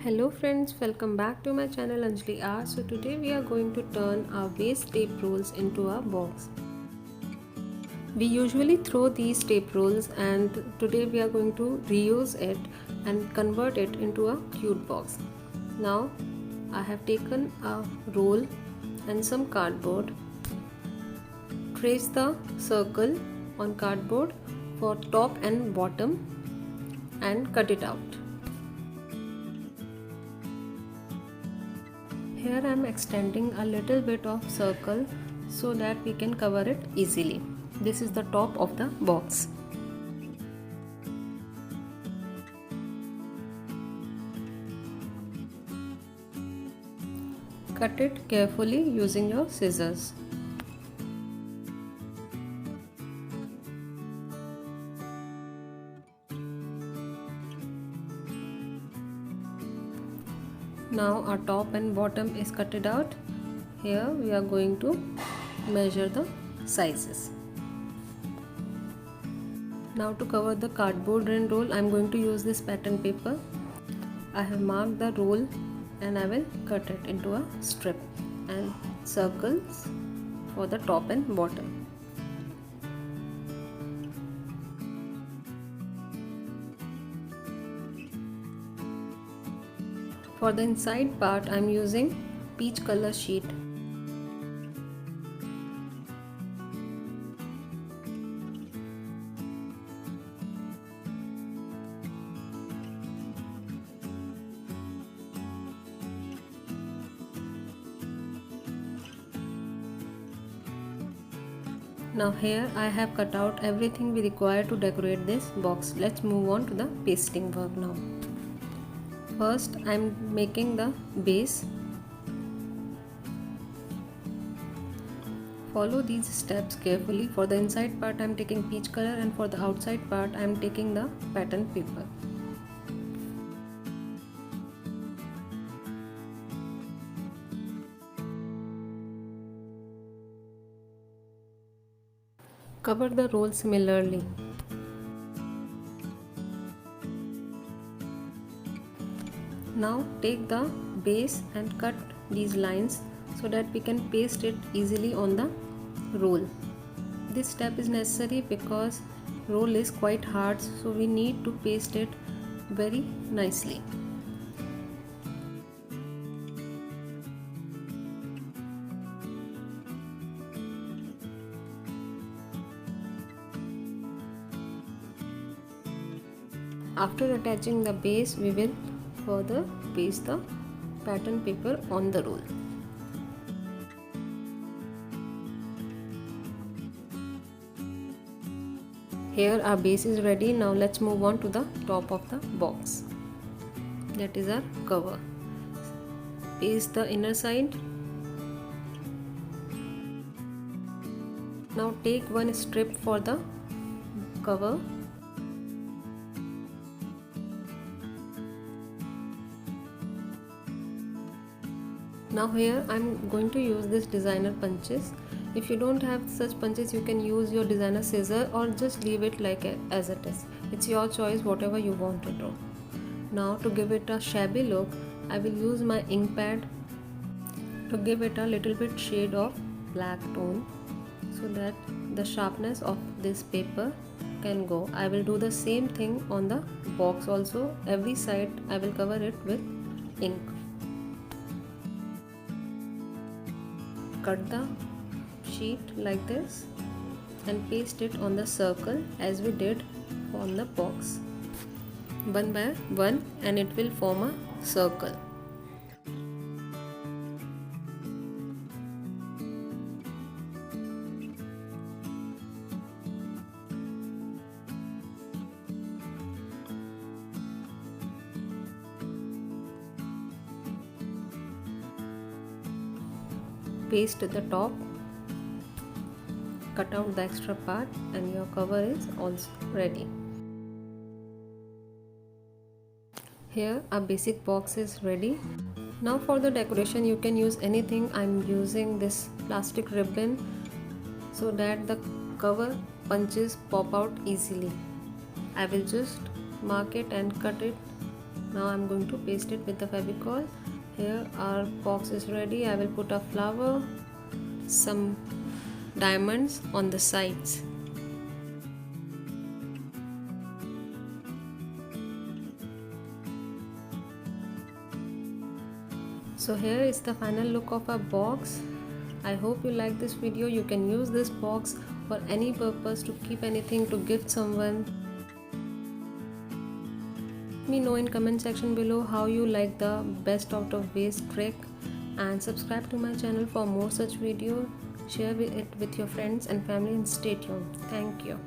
Hello friends, welcome back to my channel Anjali Art. So today we are going to turn our waste tape rolls into a box. We usually throw these tape rolls and today we are going to reuse it and convert it into a cute box. Now I have taken a roll and some cardboard. Trace the circle on cardboard for top and bottom and cut it out. Here I am extending a little bit of circle so that we can cover it easily. This is the top of the box. Cut it carefully using your scissors. Now our top and bottom is cutted out. Here we are going to measure the sizes. Now to cover the cardboard and roll, I am going to use this pattern paper. I have marked the roll and I will cut it into a strip and circles for the top and bottom. For the inside part, I am using peach color sheet. Now here I have cut out everything we require to decorate this box. Let's move on to the pasting work now. First I am making the base. Follow these steps carefully. For the inside part I am taking peach color and for the outside part I am taking the pattern paper. Cover the roll similarly. Now take the base and cut these lines so that we can paste it easily on the roll. This step is necessary because roll is quite hard, so we need to paste it very nicely. After attaching the base, we will further paste the pattern paper on the roll. Here our base is ready. Now let's move on to the top of the box. That is our cover. Paste the inner side. Now take one strip for the cover. Now here I am going to use this designer punches. If you don't have such punches, you can use your designer scissor or just leave it like as it is. It's your choice, whatever you want to do. Now to give it a shabby look, I will use my ink pad to give it a little bit shade of black tone so that the sharpness of this paper can go. I will do the same thing on the box also. Every side I will cover it with ink. Cut the sheet like this and paste it on the circle as we did on the box, one by one, and it will form a circle. Paste the top, cut out the extra part, and your cover is also ready. Here our basic box is ready. Now for the decoration you can use anything. I'm using this plastic ribbon so that the cover punches pop out easily. I will just mark it and cut it Now I'm going to paste it with the Fevicol. Here our box is ready. I will put a flower, some diamonds on the sides. So here is the final look of our box. I hope you like this video. You can use this box for any purpose, to keep anything, to gift someone. Let me know in comment section below how you like the best out of waste trick, and subscribe to my channel for more such videos. Share it with your friends and family and stay tuned. Thank you.